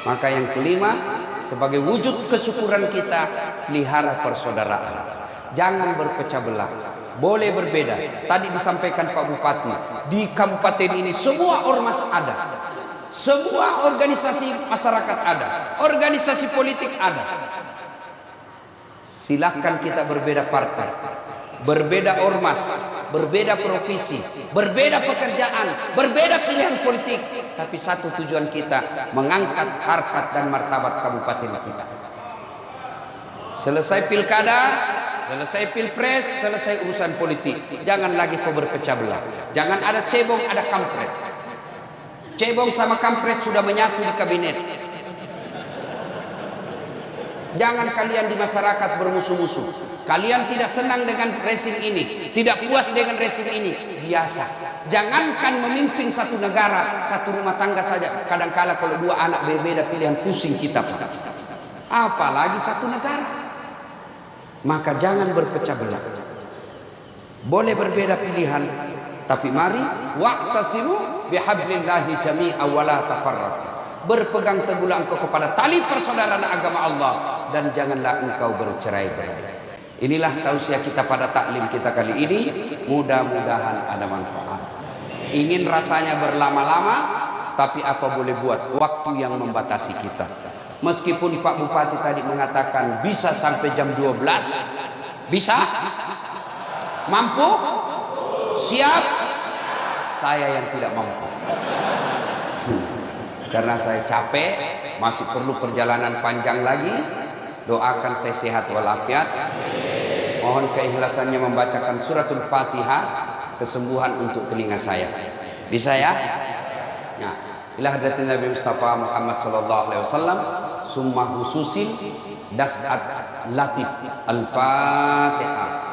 Speaker 1: maka yang kelima, sebagai wujud kesyukuran kita, pelihara persaudaraan. Jangan berpecah belah. Boleh berbeda. Tadi disampaikan Pak Bupati, di kabupaten ini semua ormas ada. Semua organisasi masyarakat ada, organisasi politik ada. Silahkan kita berbeda partai, berbeda ormas, berbeda profesi, berbeda pekerjaan, berbeda pilihan politik, tapi satu tujuan kita, mengangkat harkat dan martabat kabupaten kita. Selesai pilkada, selesai pilpres, selesai urusan politik. Jangan lagi kau berpecah belah. Jangan ada cebong, ada kampret. Cebong sama kampret sudah menyatu di kabinet. Jangan kalian di masyarakat bermusuh-musuh. Kalian tidak senang dengan rezim ini, tidak puas dengan rezim ini, biasa. Jangankan memimpin satu negara, satu rumah tangga saja. Kadang-kala kalau dua anak berbeda pilihan, pusing kita. Apalagi satu negara. Maka jangan berpecah belah. Boleh berbeda pilihan, tapi mari wa'tasimu bihablillahi jami'a wa la tafarraqu. Berpegang teguhlah engkau kepada tali persaudaraan agama Allah dan janganlah engkau bercerai-berai. Inilah tausiah kita pada taklim kita kali ini. Mudah-mudahan ada manfaat. Ingin rasanya berlama-lama, tapi apa boleh buat, waktu yang membatasi kita. Meskipun Pak Bupati tadi mengatakan bisa sampai jam 12, bisa? Mampu? Siap? Saya yang tidak mampu. Karena saya capek, masih perlu perjalanan panjang lagi. Doakan saya sehat walafiat. Mohon keikhlasannya membacakan suratul Fatihah, kesembuhan untuk telinga saya. Bisa ya? Nah, ila hadratin Nabi Mustafa Muhammad sallallahu alaihi wasallam, summa hususin das'at latif al-Fatihah.